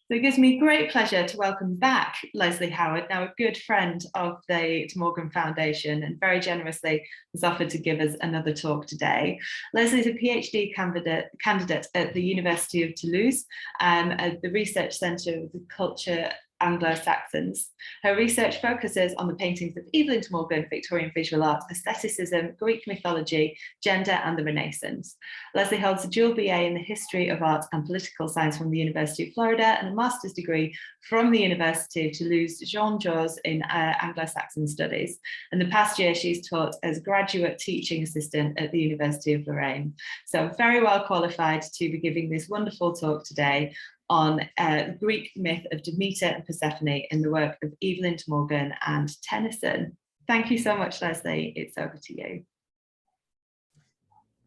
So it gives me great pleasure to welcome back Leslie Howard, now a good friend of the De Morgan Foundation, and very generously has offered to give us another talk today. Leslie is a PhD candidate at the University of Toulouse at the Research Centre of the Culture Anglo-Saxons. Her research focuses on the paintings of Evelyn De Morgan, Victorian visual art, aestheticism, Greek mythology, gender, and the Renaissance. Leslie holds a dual BA in the history of art and political science from the University of Florida and a master's degree from the University of Toulouse Jean Jaurès in Anglo-Saxon studies. In the past year, she's taught as graduate teaching assistant at the University of Lorraine. So very well qualified to be giving this wonderful talk today on the Greek myth of Demeter and Persephone in the work of Evelyn De Morgan and Tennyson. Thank you so much, Leslie. It's over to you.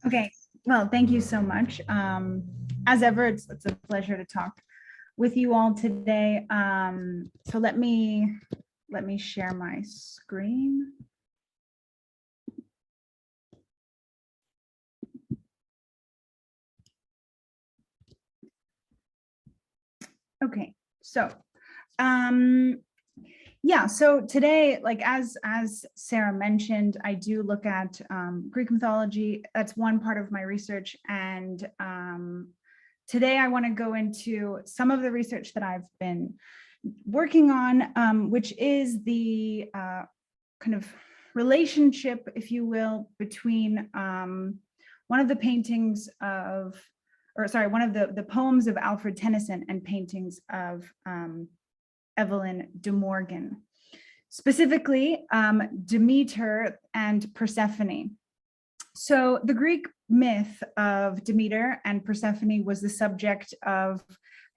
Okay, well, thank you so much. As ever, it's a pleasure to talk with you all today. So let me share my screen. Okay, so yeah, so today, like as Sarah mentioned, I do look at Greek mythology. That's one part of my research, and today I want to go into some of the research that I've been working on, which is the kind of relationship, if you will, between one of the paintings of, or sorry, one of the poems of Alfred Tennyson and paintings of Evelyn De Morgan, specifically Demeter and Persephone. So the Greek myth of Demeter and Persephone was the subject of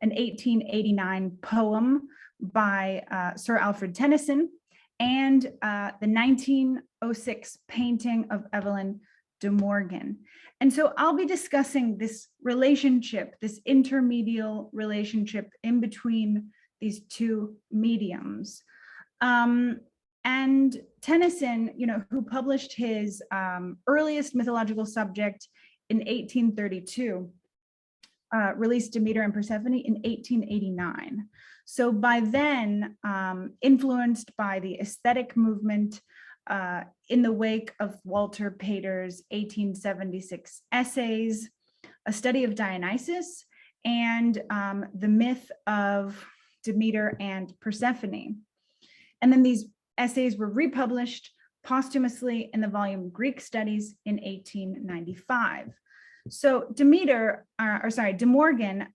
an 1889 poem by Sir Alfred Tennyson and the 1906 painting of Evelyn De Morgan. And so I'll be discussing this relationship, this intermedial relationship in between these two mediums. And Tennyson, who published his earliest mythological subject in 1832, released Demeter and Persephone in 1889. So by then, influenced by the aesthetic movement in the wake of Walter Pater's 1876 essays, a study of Dionysus, and the myth of Demeter and Persephone. And then these essays were republished posthumously in the volume Greek Studies in 1895. So De Morgan,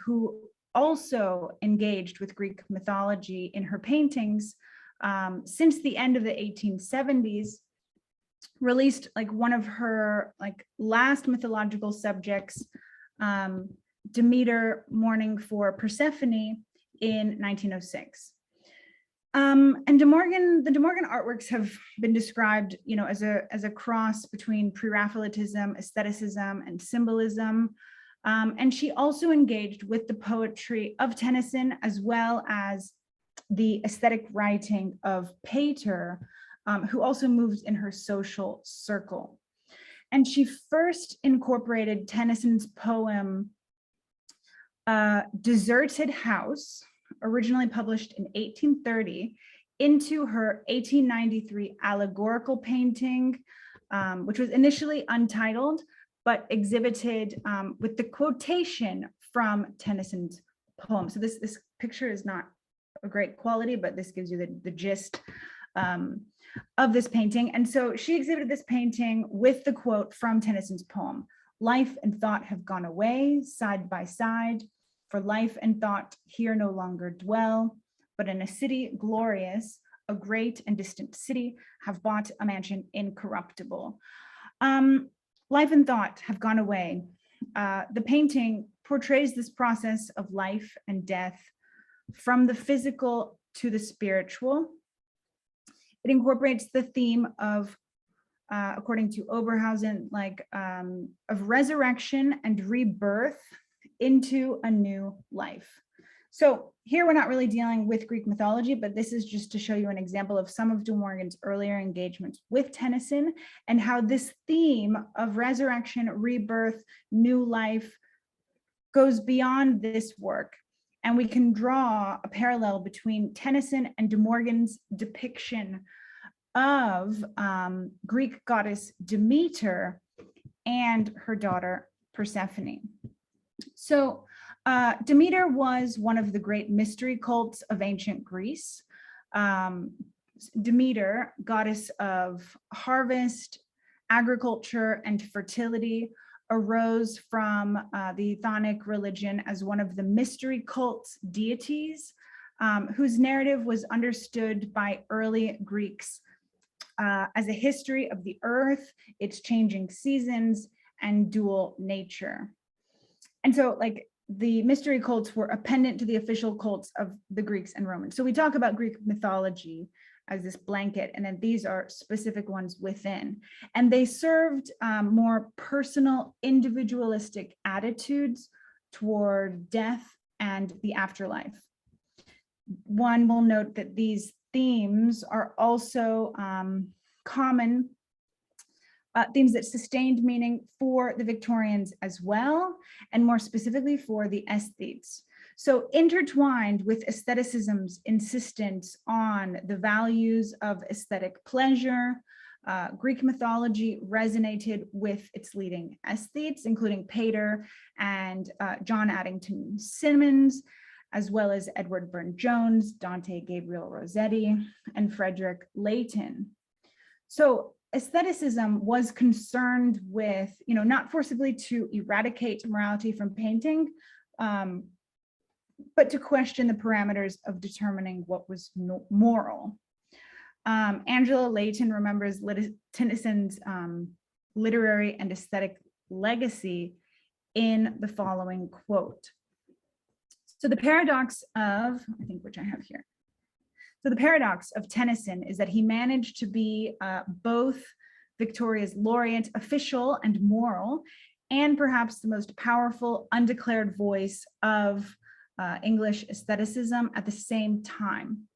who also engaged with Greek mythology in her paintings since the end of the 1870s, released one of her last mythological subjects, Demeter Mourning for Persephone, in 1906. And the De Morgan artworks have been described, as a cross between pre-Raphaelitism, aestheticism, and symbolism. And she also engaged with the poetry of Tennyson, as well as the aesthetic writing of Pater, who also moved in her social circle. And she first incorporated Tennyson's poem, Deserted House, originally published in 1830, into her 1893 allegorical painting, which was initially untitled, but exhibited with the quotation from Tennyson's poem. So this picture is not a great quality, but this gives you the gist of this painting. And so she exhibited this painting with the quote from Tennyson's poem: "Life and thought have gone away side by side, for life and thought here no longer dwell, but in a city glorious, a great and distant city, have bought a mansion incorruptible." Life and thought have gone away. The painting portrays this process of life and death from the physical to the spiritual. It incorporates the theme of, according to Oberhausen, of resurrection and rebirth into a new life. So here we're not really dealing with Greek mythology, but this is just to show you an example of some of De Morgan's earlier engagements with Tennyson and how this theme of resurrection, rebirth, new life goes beyond this work And we can draw a parallel between Tennyson and De Morgan's depiction of Greek goddess Demeter and her daughter Persephone. So Demeter was one of the great mystery cults of ancient Greece. Demeter, goddess of harvest, agriculture, and fertility, arose from the chthonic religion as one of the mystery cult's deities, whose narrative was understood by early Greeks as a history of the earth, its changing seasons, and dual nature. And so, like, the mystery cults were appendant to the official cults of the Greeks and Romans. So we talk about Greek mythology as this blanket, and then these are specific ones within. And they served more personal, individualistic attitudes toward death and the afterlife. One will note that these themes are also common themes that sustained meaning for the Victorians as well, and more specifically for the aesthetes. So intertwined with aestheticism's insistence on the values of aesthetic pleasure, Greek mythology resonated with its leading aesthetes, including Pater and John Addington Symonds, as well as Edward Burne-Jones, Dante Gabriel Rossetti, and Frederic Leighton. So aestheticism was concerned with, not forcibly to eradicate morality from painting, but to question the parameters of determining what was moral. Angela Leighton remembers Tennyson's literary and aesthetic legacy in the following quote. So the paradox of, which I have here. So the paradox of Tennyson is that he managed to be both Victoria's laureate, official and moral, and perhaps the most powerful undeclared voice of English aestheticism at the same time.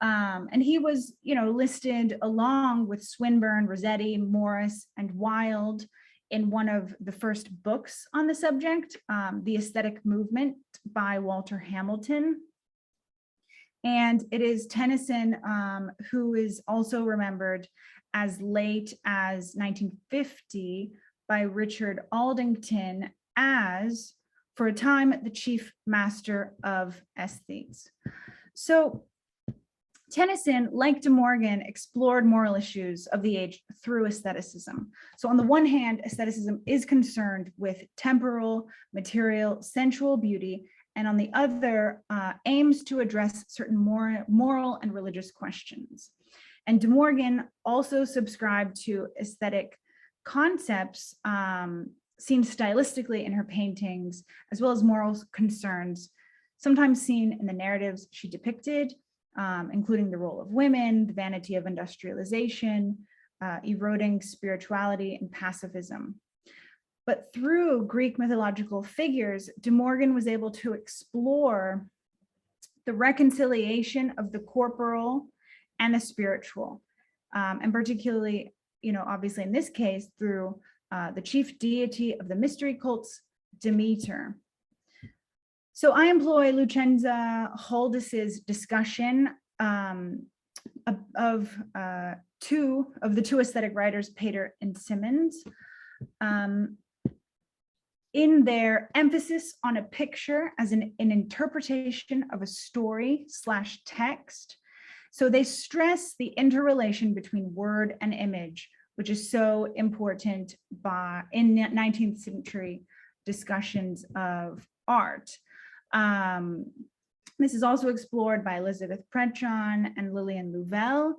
And he was, listed along with Swinburne, Rossetti, Morris, and Wilde in one of the first books on the subject, The Aesthetic Movement by Walter Hamilton. And it is Tennyson who is also remembered as late as 1950 by Richard Aldington as, for a time, the chief master of aesthetes. So Tennyson, like De Morgan, explored moral issues of the age through aestheticism. So on the one hand, aestheticism is concerned with temporal, material, sensual beauty, and on the other, aims to address certain moral and religious questions. And De Morgan also subscribed to aesthetic concepts seen stylistically in her paintings, as well as moral concerns, sometimes seen in the narratives she depicted, including the role of women, the vanity of industrialization, eroding spirituality, and pacifism. But through Greek mythological figures, De Morgan was able to explore the reconciliation of the corporal and the spiritual, and particularly, obviously in this case, through the chief deity of the mystery cults, Demeter. So I employ Lucenza Holdis's discussion of the two aesthetic writers, Pater and Symonds, in their emphasis on a picture as an interpretation of a story / text. So they stress the interrelation between word and image, which is so important in 19th century discussions of art. This is also explored by Elizabeth Pretchon and Lillian Louvel.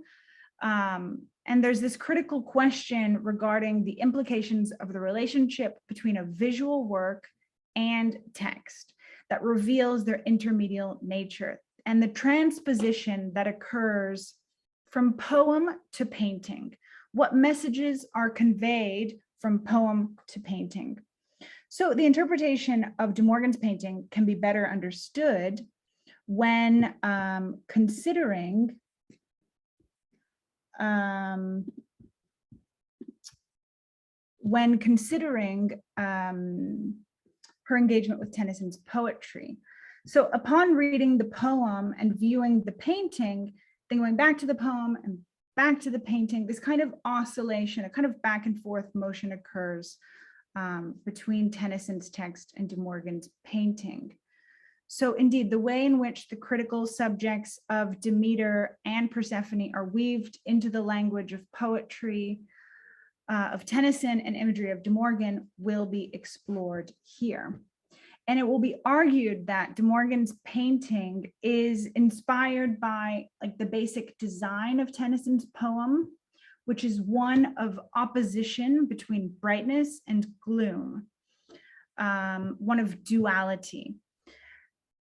And there's this critical question regarding the implications of the relationship between a visual work and text that reveals their intermedial nature and the transposition that occurs from poem to painting. What messages are conveyed from poem to painting? So the interpretation of De Morgan's painting can be better understood when considering her engagement with Tennyson's poetry. So upon reading the poem and viewing the painting, then going back to the poem and back to the painting, this kind of oscillation, a kind of back and forth motion occurs between Tennyson's text and De Morgan's painting. So indeed, the way in which the critical subjects of Demeter and Persephone are weaved into the language of poetry of Tennyson and imagery of De Morgan will be explored here. And it will be argued that De Morgan's painting is inspired by like the basic design of Tennyson's poem, which is one of opposition between brightness and gloom, one of duality.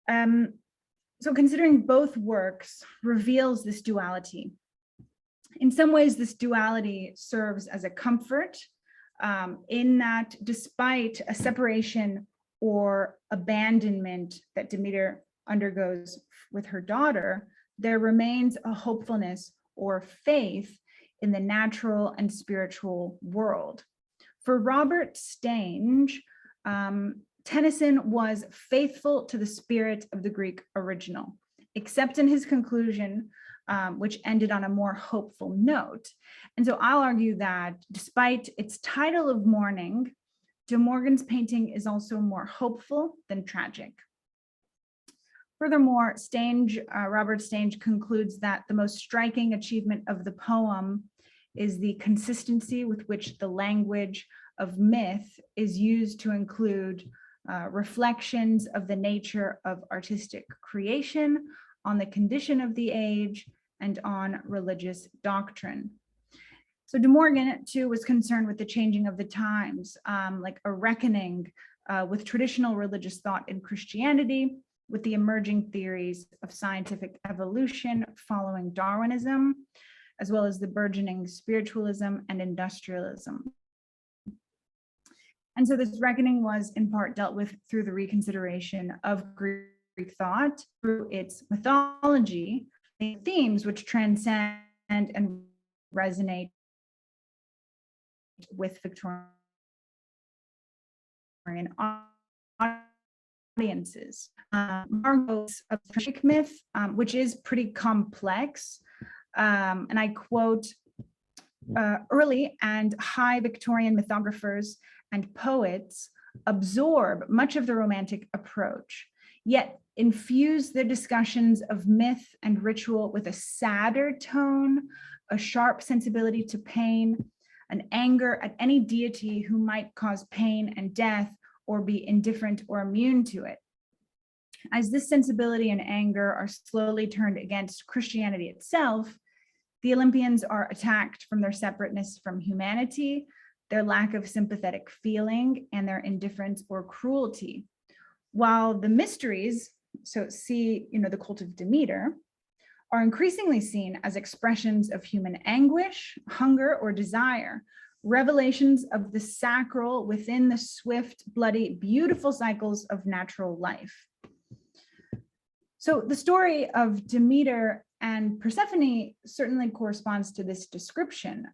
So considering both works reveals this duality. In some ways, this duality serves as a comfort in that despite a separation or abandonment that Demeter undergoes with her daughter, there remains a hopefulness or faith in the natural and spiritual world. For Robert Stange, Tennyson was faithful to the spirit of the Greek original, except in his conclusion, which ended on a more hopeful note. And so I'll argue that despite its title of Mourning, De Morgan's painting is also more hopeful than tragic. Furthermore, Robert Stange concludes that the most striking achievement of the poem is the consistency with which the language of myth is used to include reflections of the nature of artistic creation, on the condition of the age, and on religious doctrine. So De Morgan, too, was concerned with the changing of the times, like a reckoning with traditional religious thought in Christianity, with the emerging theories of scientific evolution following Darwinism, as well as the burgeoning spiritualism and industrialism. And so this reckoning was in part dealt with through the reconsideration of Greek thought, through its mythology, themes which transcend and resonate with Victorian audiences. Margot's Greek myth, which is pretty complex, and I quote, early and high Victorian mythographers and poets absorb much of the romantic approach, yet infuse their discussions of myth and ritual with a sadder tone, a sharp sensibility to pain, an anger at any deity who might cause pain and death or be indifferent or immune to it. As this sensibility and anger are slowly turned against Christianity itself, the Olympians are attacked from their separateness from humanity, their lack of sympathetic feeling, and their indifference or cruelty. While the mysteries, so see, the cult of Demeter, are increasingly seen as expressions of human anguish, hunger, or desire, revelations of the sacral within the swift, bloody, beautiful cycles of natural life. So the story of Demeter and Persephone certainly corresponds to this description.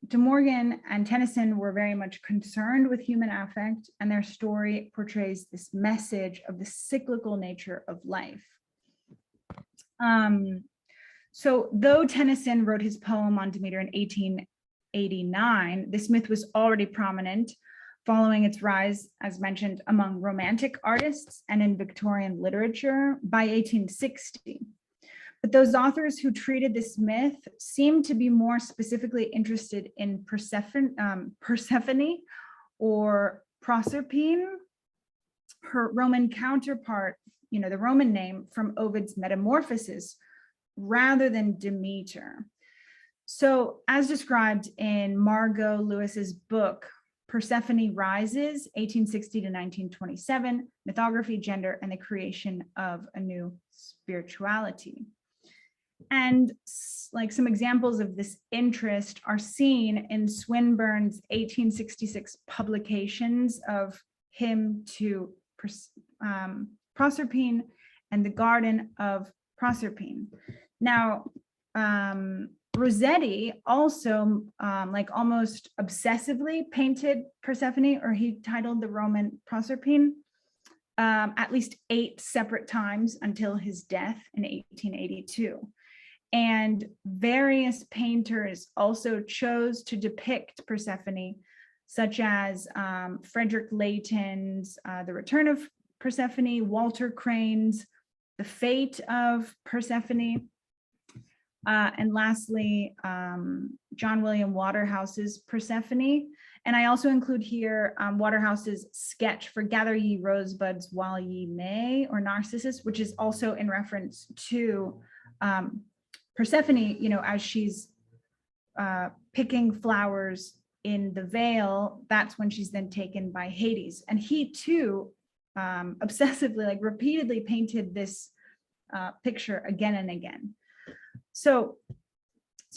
De Morgan and Tennyson were very much concerned with human affect, and their story portrays this message of the cyclical nature of life. So though Tennyson wrote his poem on Demeter in 1889, this myth was already prominent following its rise, as mentioned, among Romantic artists and in Victorian literature by 1860. But those authors who treated this myth seemed to be more specifically interested in Persephone or Proserpine, her Roman counterpart, the Roman name from Ovid's Metamorphoses, rather than Demeter. So as described in Margot Lewis's book, Persephone Rises, 1860 to 1927, Mythography, Gender, and the Creation of a New Spirituality. And like some examples of this interest are seen in Swinburne's 1866 publications of Hymn to Proserpine and the Garden of Proserpine. Now, Rossetti also almost obsessively painted Persephone, or he titled the Roman Proserpine. at least 8 separate times until his death in 1882. And various painters also chose to depict Persephone, such as Frederic Leighton's The Return of Persephone, Walter Crane's The Fate of Persephone, and lastly, John William Waterhouse's Persephone. And I also include here Waterhouse's sketch for Gather Ye Rosebuds While Ye May, or Narcissus, which is also in reference to Persephone, you know, as she's picking flowers in the veil. That's when she's then taken by Hades. And he too obsessively, like repeatedly painted this picture again and again. So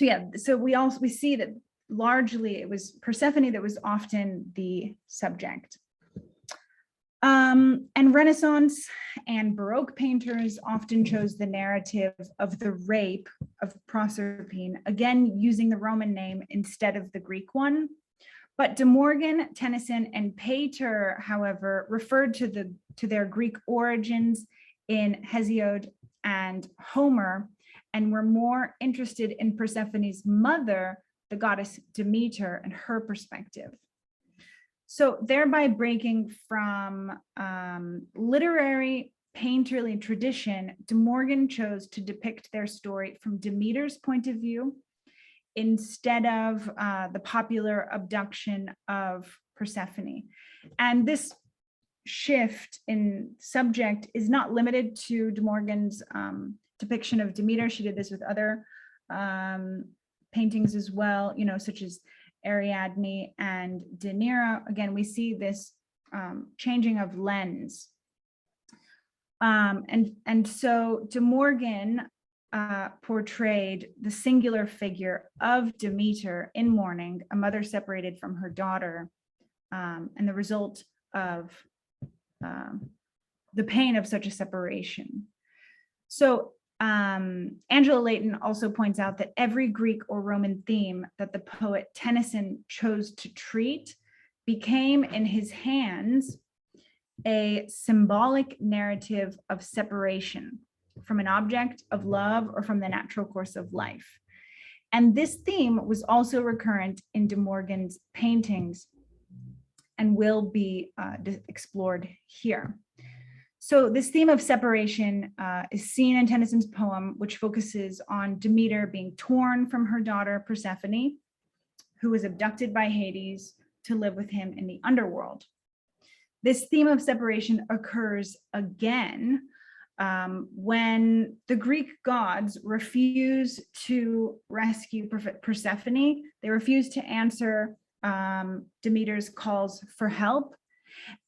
we see that largely it was Persephone that was often the subject. And Renaissance and Baroque painters often chose the narrative of the rape of Proserpine, again using the Roman name instead of the Greek one. But De Morgan, Tennyson, and Pater, however, referred to their Greek origins in Hesiod and Homer, and were more interested in Persephone's mother, the goddess Demeter, and her perspective. So thereby breaking from literary painterly tradition, De Morgan chose to depict their story from Demeter's point of view instead of the popular abduction of Persephone. And this shift in subject is not limited to De Morgan's depiction of Demeter. She did this with other paintings as well, you know, such as Ariadne and Deniera. Again, we see this changing of lens. And so De Morgan portrayed the singular figure of Demeter in Mourning, a mother separated from her daughter, and the result of the pain of such a separation. So Angela Leighton also points out that every Greek or Roman theme that the poet Tennyson chose to treat became in his hands a symbolic narrative of separation from an object of love or from the natural course of life. And this theme was also recurrent in De Morgan's paintings and will be explored here. So this theme of separation is seen in Tennyson's poem, which focuses on Demeter being torn from her daughter Persephone, who was abducted by Hades to live with him in the underworld. This theme of separation occurs again when the Greek gods refuse to rescue Persephone. They refuse to answer Demeter's calls for help,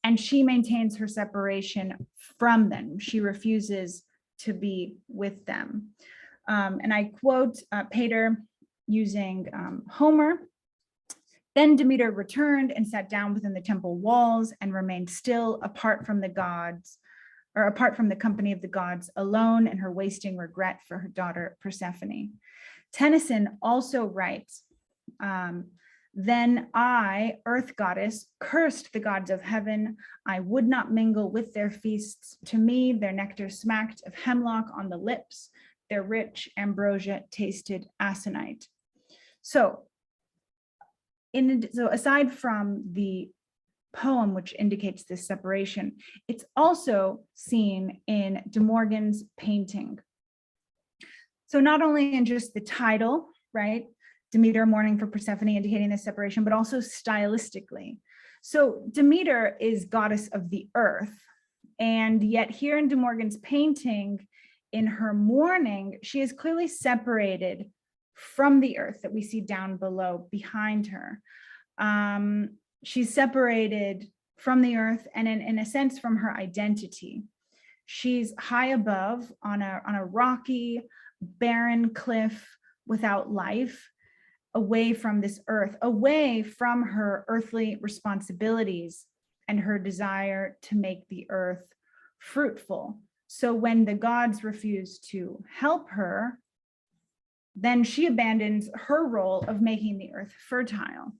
and she maintains her separation from them. She refuses to be with them. And I quote Pater using Homer. Then Demeter returned and sat down within the temple walls and remained still apart from the gods, or apart from the company of the gods, alone in her wasting regret for her daughter Persephone. Tennyson also writes, then I, earth goddess, cursed the gods of heaven. I would not mingle with their feasts. To me, their nectar smacked of hemlock on the lips. Their rich ambrosia tasted aconite. So aside from the poem, which indicates this separation, it's also seen in De Morgan's painting. So not only in just the title, right? Demeter mourning for Persephone, indicating this separation, but also stylistically. So Demeter is goddess of the earth, and yet here in De Morgan's painting, in her mourning, she is clearly separated from the earth that we see down below behind her. She's separated from the earth and in a sense from her identity. She's high above on a rocky, barren cliff without life, away from this earth, away from her earthly responsibilities and her desire to make the earth fruitful. So when the gods refuse to help her, then she abandons her role of making the earth fertile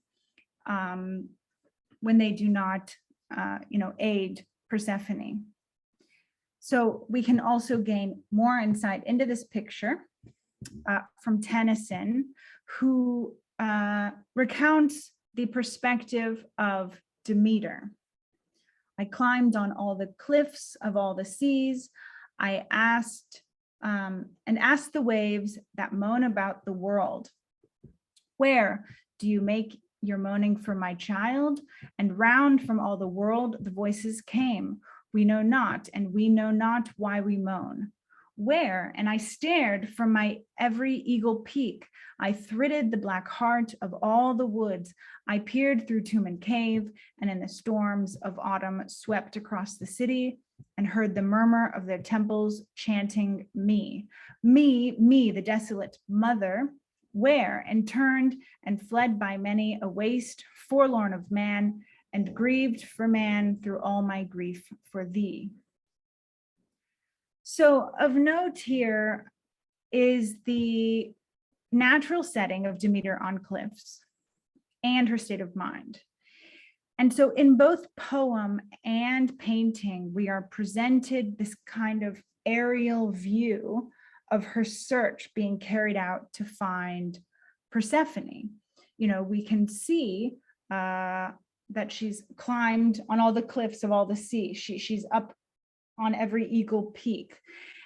when they do not, aid Persephone. So we can also gain more insight into this picture from Tennyson, who recounts the perspective of Demeter. I climbed on all the cliffs of all the seas. I asked the waves that moan about the world, where do you make your moaning for my child? And round from all the world the voices came. We know not, and we know not why we moan. Where? And I stared from my every eagle peak. I thridded the black heart of all the woods. I peered through tomb and cave, and in the storms of autumn swept across the city, and heard the murmur of their temples chanting me, the desolate mother. Where? And turned and fled by many a waste, forlorn of man, and grieved for man through all my grief for thee. So of note here is the natural setting of Demeter on cliffs and her state of mind. And so in both poem and painting, we are presented this kind of aerial view of her search being carried out to find Persephone. You know, we can see that she's climbed on all the cliffs of all the sea. She's up on every eagle peak.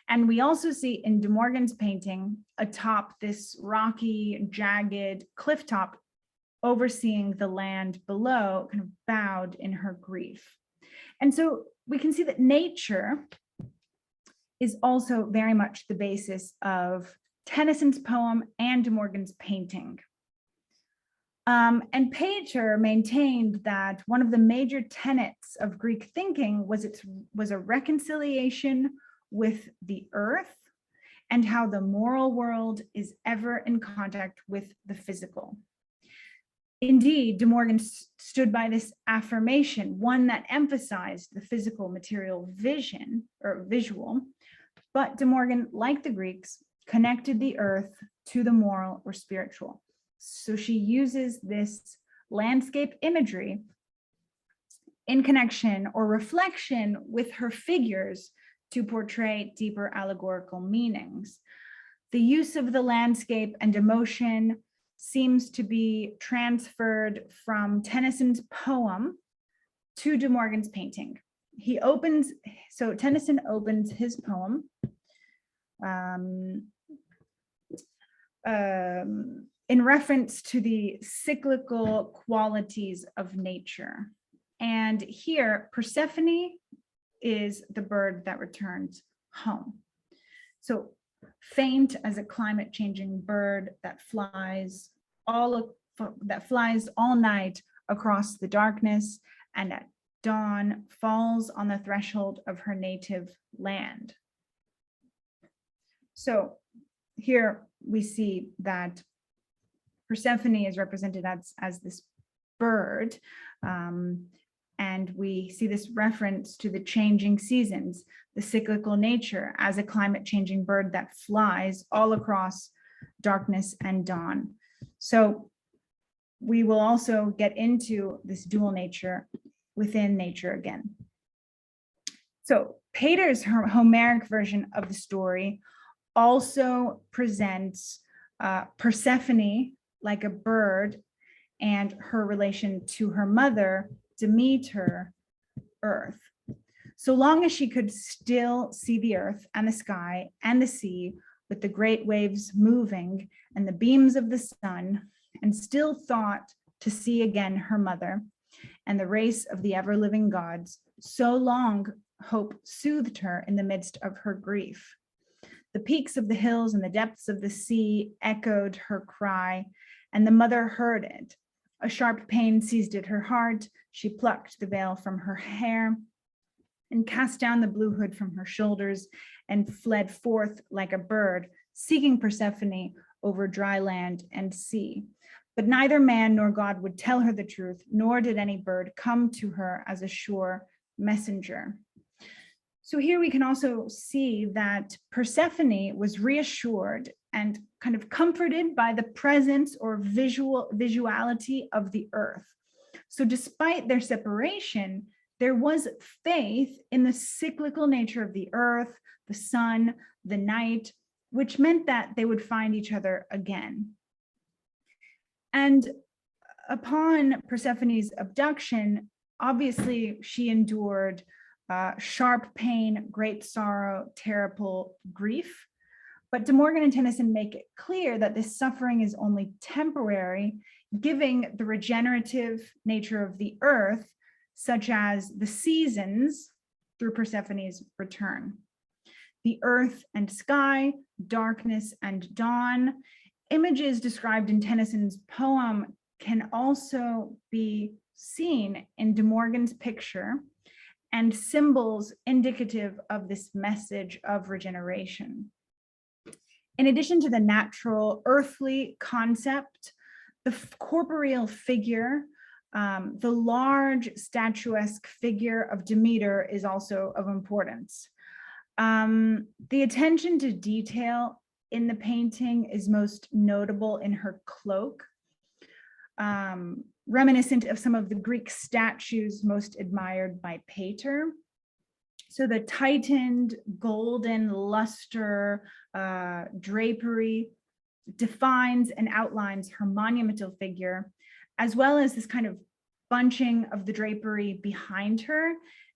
And we also see in De Morgan's painting atop this rocky, jagged cliff top, overseeing the land below, kind of bowed in her grief. And so we can see that nature is also very much the basis of Tennyson's poem and De Morgan's painting. And Pater maintained that one of the major tenets of Greek thinking was a reconciliation with the earth and how the moral world is ever in contact with the physical. Indeed, De Morgan stood by this affirmation, one that emphasized the physical material vision or visual, but De Morgan, like the Greeks, connected the earth to the moral or spiritual. So she uses this landscape imagery in connection or reflection with her figures to portray deeper allegorical meanings. The use of the landscape and emotion seems to be transferred from Tennyson's poem to De Morgan's painting. So Tennyson opens his poem in reference to the cyclical qualities of nature. And here, Persephone is the bird that returns home. So faint as a climate changing bird that flies all night across the darkness, and at dawn falls on the threshold of her native land. So here we see that Persephone is represented as this bird, and we see this reference to the changing seasons, the cyclical nature as a climate changing bird that flies all across darkness and dawn. So we will also get into this dual nature within nature again. So Pater's Homeric version of the story also presents Persephone like a bird and her relation to her mother, Demeter, earth. So long as she could still see the earth and the sky and the sea with the great waves moving and the beams of the sun, and still thought to see again her mother and the race of the ever-living gods, so long hope soothed her in the midst of her grief. The peaks of the hills and the depths of the sea echoed her cry, and the mother heard it. A sharp pain seized at her heart. She plucked the veil from her hair and cast down the blue hood from her shoulders and fled forth like a bird, seeking Persephone over dry land and sea. But neither man nor God would tell her the truth, nor did any bird come to her as a sure messenger. So here we can also see that Persephone was reassured and kind of comforted by the presence or visuality of the earth. So despite their separation, there was faith in the cyclical nature of the earth, the sun, the night, which meant that they would find each other again. And upon Persephone's abduction, obviously she endured sharp pain, great sorrow, terrible grief. But De Morgan and Tennyson make it clear that this suffering is only temporary, giving the regenerative nature of the earth, such as the seasons through Persephone's return. The earth and sky, darkness and dawn, images described in Tennyson's poem can also be seen in De Morgan's picture, and symbols indicative of this message of regeneration. In addition to the natural earthly concept, the corporeal figure, the large statuesque figure of Demeter is also of importance. The attention to detail in the painting is most notable in her cloak, reminiscent of some of the Greek statues most admired by Pater. So the tightened golden luster drapery defines and outlines her monumental figure, as well as this kind of bunching of the drapery behind her,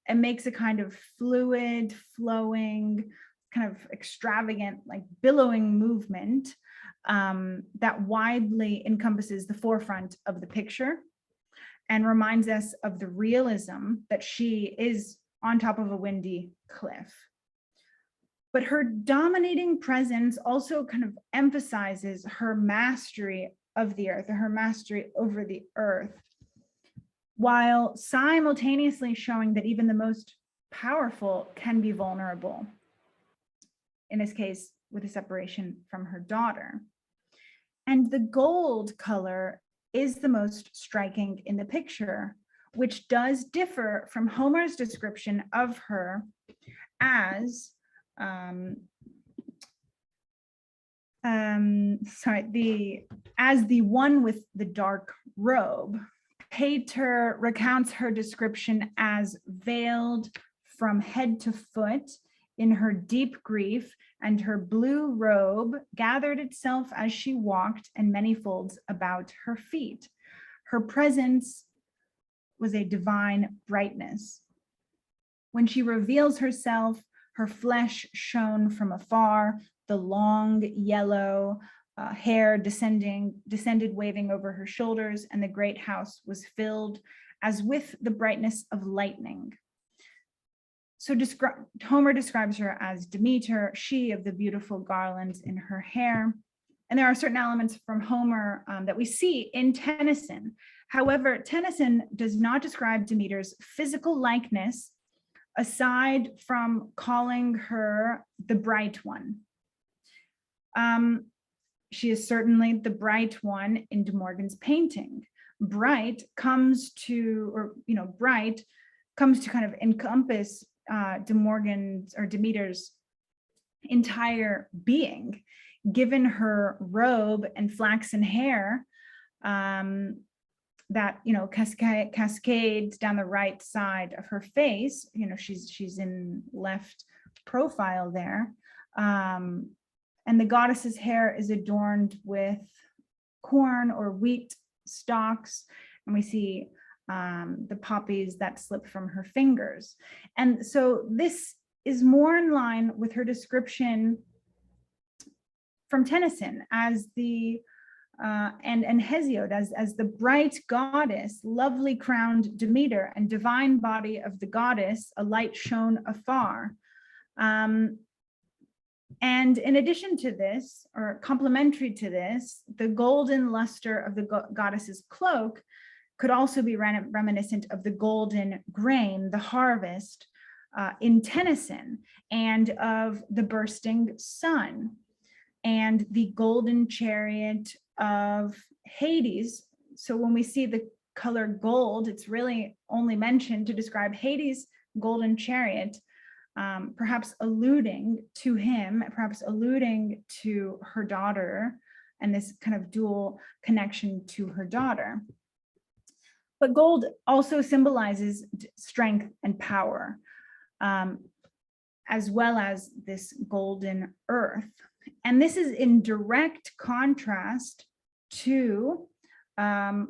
and makes a kind of fluid, flowing, kind of extravagant, like billowing movement that widely encompasses the forefront of the picture and reminds us of the realism that she is on top of a windy cliff. But her dominating presence also kind of emphasizes her mastery of the earth, or her mastery over the earth, while simultaneously showing that even the most powerful can be vulnerable, in this case, with a separation from her daughter. And the gold color is the most striking in the picture, which does differ from Homer's description of her as the one with the dark robe. Pater recounts her description as veiled from head to foot in her deep grief, and her blue robe gathered itself as she walked, and many folds about her feet. Her presence was a divine brightness. When she reveals herself, her flesh shone from afar, the long yellow hair descended waving over her shoulders, and the great house was filled as with the brightness of lightning. So Homer describes her as Demeter, she of the beautiful garlands in her hair. And there are certain elements from Homer that we see in Tennyson. However, Tennyson does not describe Demeter's physical likeness, aside from calling her the bright one. She is certainly the bright one in De Morgan's painting. Bright comes to kind of encompass De Morgan's or Demeter's entire being, given her robe and flaxen hair that cascades down the right side of her face. She's in left profile there, and the goddess's hair is adorned with corn or wheat stalks, and we see the poppies that slip from her fingers. And so this is more in line with her description from Tennyson as the and Hesiod as the bright goddess, lovely crowned Demeter, and divine body of the goddess, a light shone afar. And in addition to this, or complementary to this, the golden luster of the goddess's cloak could also be reminiscent of the golden grain, the harvest in Tennyson, and of the bursting sun, and the golden chariot of Hades. So when we see the color gold, it's really only mentioned to describe Hades' golden chariot, perhaps alluding to him, perhaps alluding to her daughter, and this kind of dual connection to her daughter. But gold also symbolizes strength and power, as well as this golden earth. And this is in direct contrast to the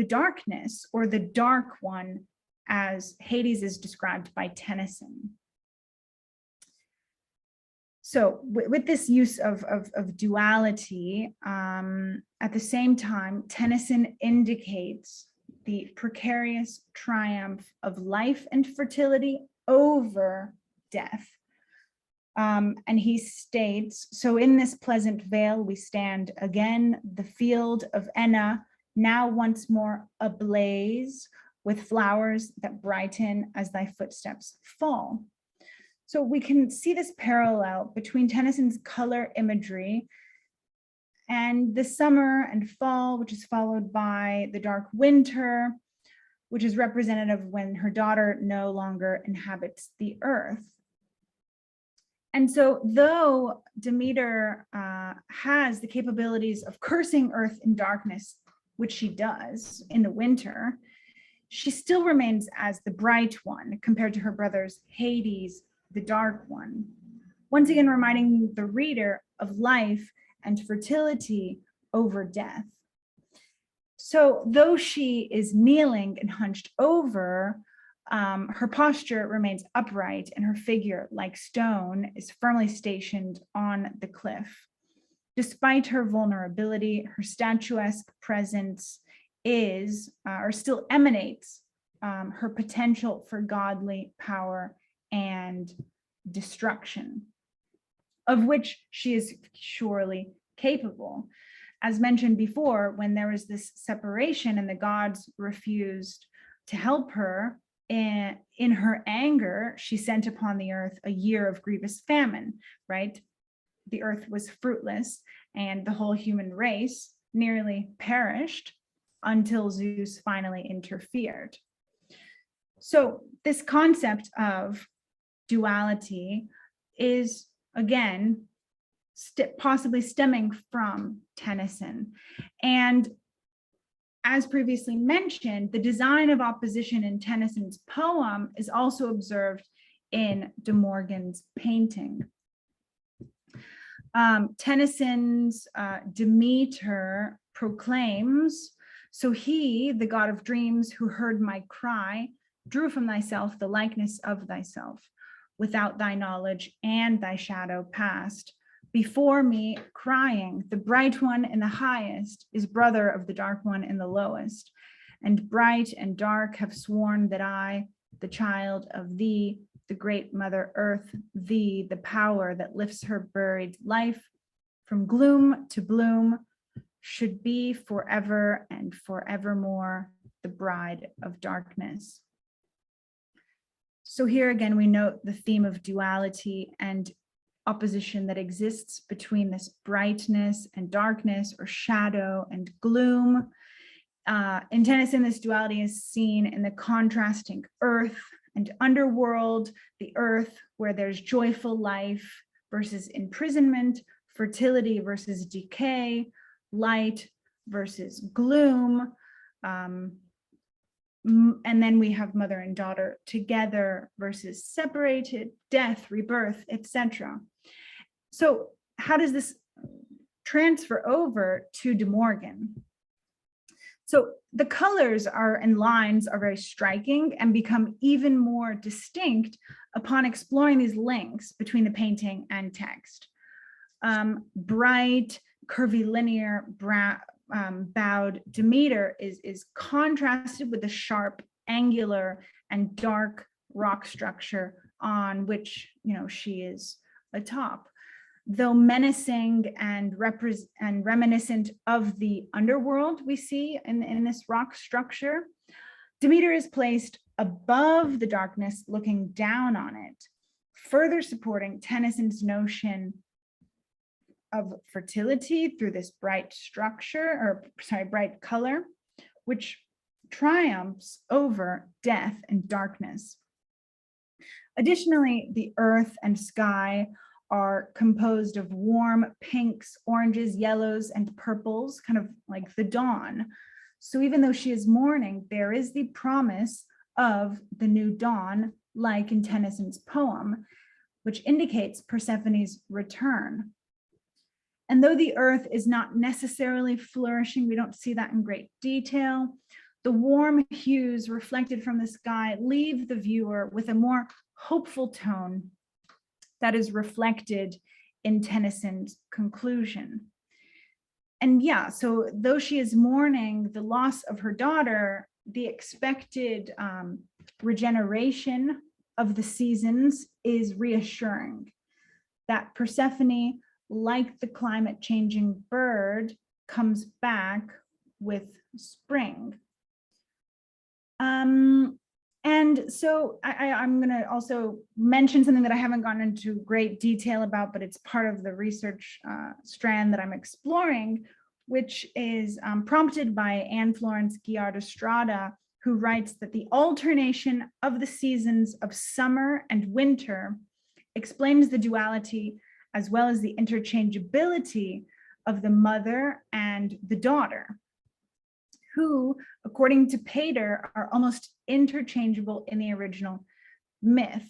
darkness, or the dark one, as Hades is described by Tennyson. So with this use of duality, at the same time, Tennyson indicates the precarious triumph of life and fertility over death. And he states, so in this pleasant vale we stand again, the field of Enna, now once more ablaze with flowers that brighten as thy footsteps fall. So we can see this parallel between Tennyson's color imagery and the summer and fall, which is followed by the dark winter, which is representative when her daughter no longer inhabits the earth. And so though Demeter has the capabilities of cursing earth in darkness, which she does in the winter, she still remains as the bright one compared to her brothers Hades, the dark one. Once again, reminding the reader of life and fertility over death. So though she is kneeling and hunched over, her posture remains upright and her figure, like stone, is firmly stationed on the cliff. Despite her vulnerability, her statuesque presence is, or still emanates, her potential for godly power and destruction, of which she is surely capable. As mentioned before, when there was this separation and the gods refused to help her, in her anger, she sent upon the earth a year of grievous famine, right? The earth was fruitless and the whole human race nearly perished until Zeus finally interfered. So this concept of duality is, again, possibly stemming from Tennyson. And as previously mentioned, the design of opposition in Tennyson's poem is also observed in De Morgan's painting. Tennyson's Demeter proclaims, so he, the god of dreams, who heard my cry, drew from thyself the likeness of thyself. Without thy knowledge and thy shadow passed. Before me, crying, the bright one in the highest is brother of the dark one in the lowest. And bright and dark have sworn that I, the child of thee, the great mother earth, thee, the power that lifts her buried life from gloom to bloom, should be forever and forevermore the bride of darkness. So here again, we note the theme of duality and opposition that exists between this brightness and darkness, or shadow and gloom. In Tennyson, this duality is seen in the contrasting earth and underworld, the earth where there's joyful life versus imprisonment, fertility versus decay, light versus gloom. And then we have mother and daughter together versus separated, death, rebirth, etc. So how does this transfer over to De Morgan? So the colors and lines are very striking and become even more distinct upon exploring these links between the painting and text. Bright, curvilinear, bowed Demeter is contrasted with the sharp, angular, and dark rock structure on which, she is atop. Though menacing and reminiscent of the underworld we see in this rock structure, Demeter is placed above the darkness, looking down on it, further supporting Tennyson's notion of fertility through this bright bright color, which triumphs over death and darkness. Additionally, the earth and sky are composed of warm pinks, oranges, yellows, and purples, kind of like the dawn. So even though she is mourning, there is the promise of the new dawn, like in Tennyson's poem, which indicates Persephone's return. And though the earth is not necessarily flourishing, we don't see that in great detail, the warm hues reflected from the sky leave the viewer with a more hopeful tone that is reflected in Tennyson's conclusion. And yeah, so though she is mourning the loss of her daughter, the expected regeneration of the seasons is reassuring. That Persephone, like the climate changing bird, comes back with spring. And so I'm going to also mention something that I haven't gone into great detail about, but it's part of the research strand that I'm exploring, which is prompted by Anne Florence Guillard-Estrada, who writes that the alternation of the seasons of summer and winter explains the duality as well as the interchangeability of the mother and the daughter, who, according to Pater, are almost interchangeable in the original myth.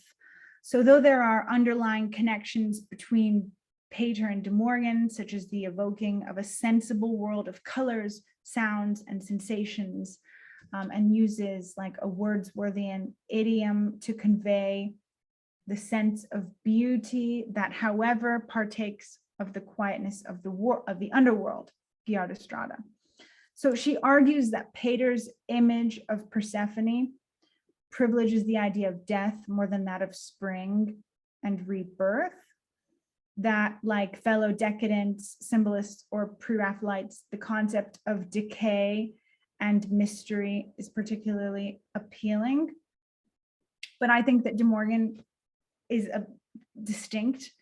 So though there are underlying connections between Pater and De Morgan, such as the evoking of a sensible world of colors, sounds, and sensations, and uses like a Wordsworthian idiom to convey the sense of beauty that, however, partakes of the quietness of the underworld, Guillard-Estrada. So she argues that Pater's image of Persephone privileges the idea of death more than that of spring and rebirth, that like fellow decadents, symbolists, or pre-Raphaelites, the concept of decay and mystery is particularly appealing. But I think that De Morgan is distinct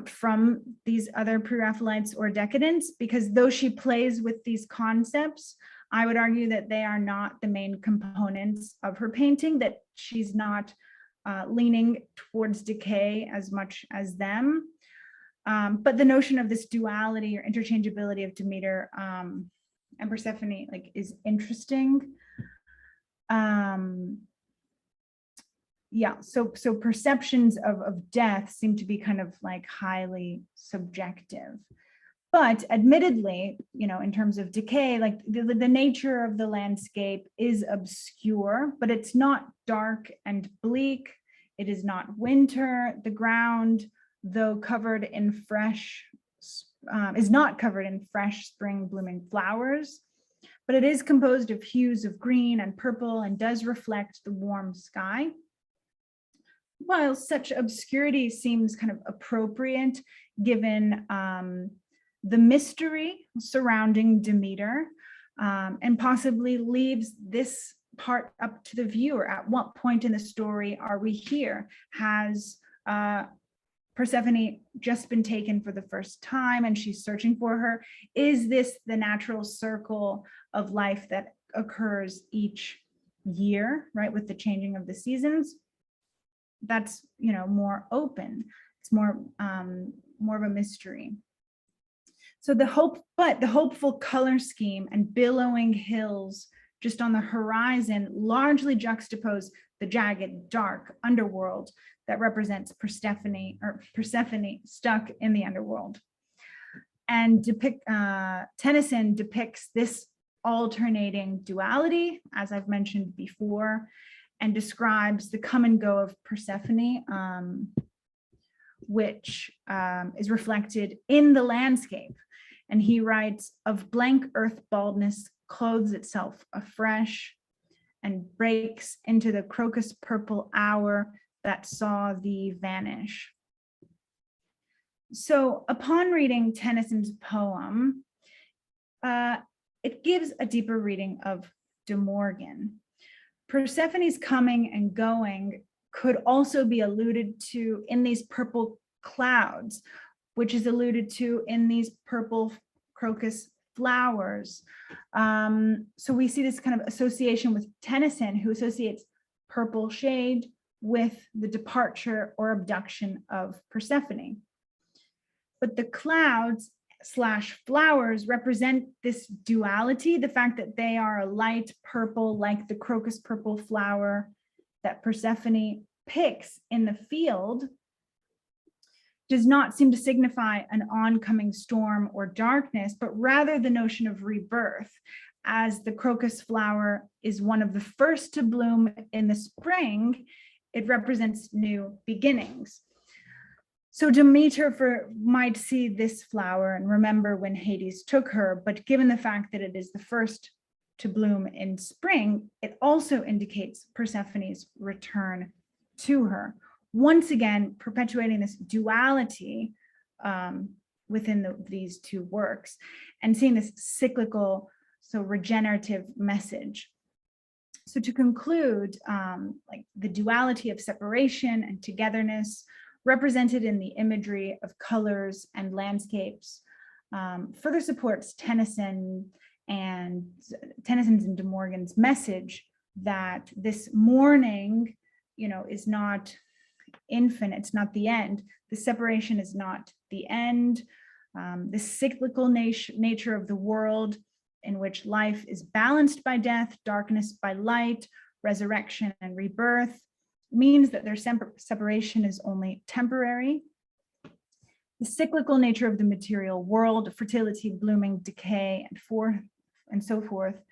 from these other pre-Raphaelites or decadents, because though she plays with these concepts, I would argue that they are not the main components of her painting, that she's not leaning towards decay as much as them. But the notion of this duality or interchangeability of Demeter and Persephone is interesting. Yeah, so perceptions of death seem to be kind of highly subjective. But admittedly, in terms of decay, the nature of the landscape is obscure, but it's not dark and bleak. It is not winter. The ground, though covered in fresh, is not covered in fresh spring blooming flowers, but it is composed of hues of green and purple and does reflect the warm sky. While such obscurity seems kind of appropriate given the mystery surrounding Demeter, and possibly leaves this part up to the viewer. At what point in the story are we here? Has Persephone just been taken for the first time and she's searching for her? Is this the natural circle of life that occurs each year, right, with the changing of the seasons? That's more open. It's more of a mystery. So the hopeful color scheme and billowing hills just on the horizon largely juxtapose the jagged, dark underworld that represents Persephone stuck in the underworld. And Tennyson depicts this alternating duality, as I've mentioned before, and describes the come and go of Persephone, which is reflected in the landscape. And he writes, of blank earth baldness clothes itself afresh and breaks into the crocus purple hour that saw thee vanish. So upon reading Tennyson's poem, it gives a deeper reading of De Morgan. Persephone's coming and going could also be alluded to in these purple clouds, which is alluded to in these purple crocus flowers. So we see this kind of association with Tennyson, who associates purple shade with the departure or abduction of Persephone. But the clouds slash flowers represent this duality, the fact that they are a light purple, like the crocus purple flower that Persephone picks in the field, does not seem to signify an oncoming storm or darkness, but rather the notion of rebirth, as the crocus flower is one of the first to bloom in the spring. It represents new beginnings. So Demeter might see this flower and remember when Hades took her, but given the fact that it is the first to bloom in spring, it also indicates Persephone's return to her. Once again, perpetuating this duality within these two works and seeing this cyclical, so regenerative message. So to conclude, like the duality of separation and togetherness represented in the imagery of colors and landscapes further supports Tennyson's and De Morgan's message that this mourning, is not infinite, it's not the end. The separation is not the end. The cyclical nature of the world, in which life is balanced by death, darkness by light, resurrection and rebirth, means that their separation is only temporary. The cyclical nature of the material world, fertility, blooming, decay, and so forth,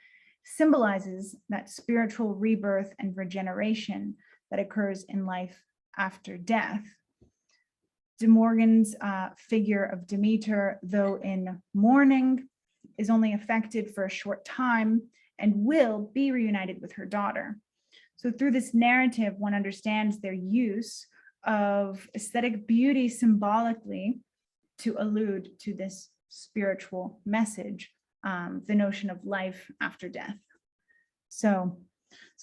symbolizes that spiritual rebirth and regeneration that occurs in life after death. De Morgan's figure of Demeter, though in mourning, is only affected for a short time and will be reunited with her daughter. So through this narrative, one understands their use of aesthetic beauty symbolically to allude to this spiritual message, the notion of life after death. So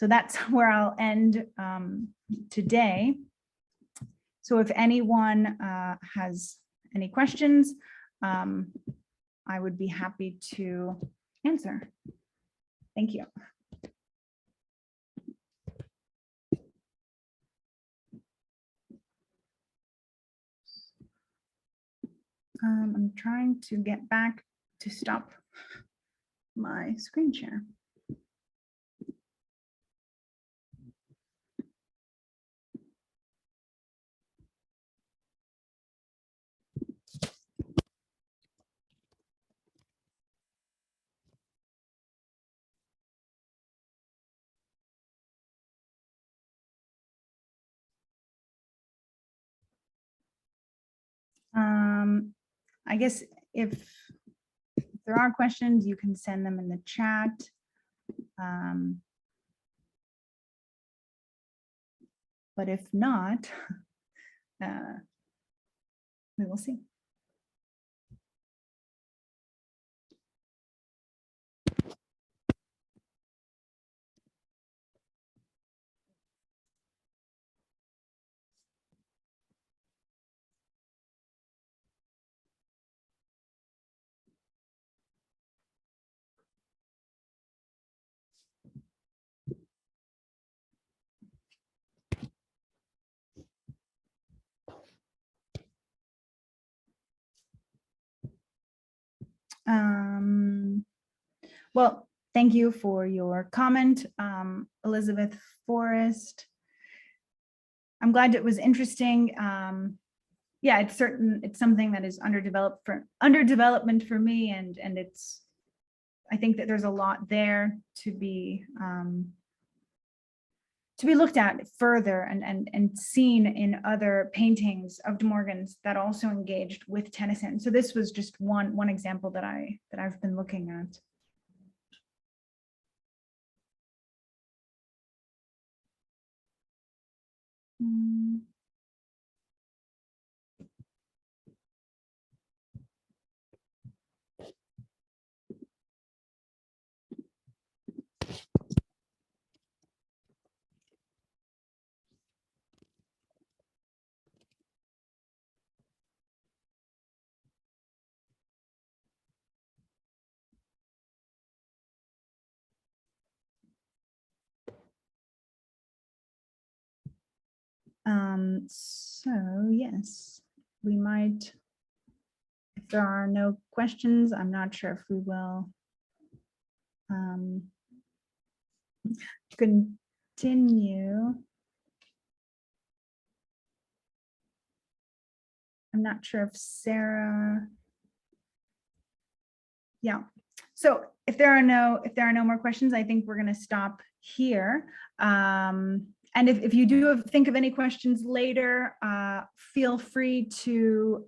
that's where I'll end today. So if anyone has any questions, I would be happy to answer. Thank you. I'm trying to get back to stop my screen share. I guess if there are questions, you can send them in the chat. But if not, we will see. Well, thank you for your comment, Elizabeth Forrest. I'm glad it was interesting. Yeah, it's something that is under development for me, and I think that there's a lot there to be looked at further and seen in other paintings of De Morgan's that also engaged with Tennyson. So this was just one example that I've been looking at. So yes, we might, if there are no questions, I'm not sure if we will continue. I'm not sure if Sarah. Yeah. So if there are no more questions, I think we're going to stop here. And if you do think of any questions later, feel free to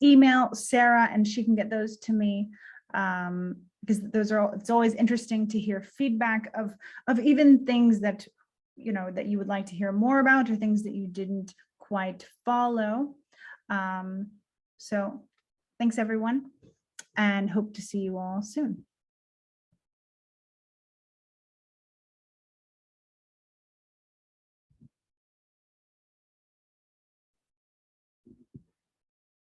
email Sarah and she can get those to me, because it's always interesting to hear feedback of even things that that you would like to hear more about, or things that you didn't quite follow. So thanks everyone, and hope to see you all soon.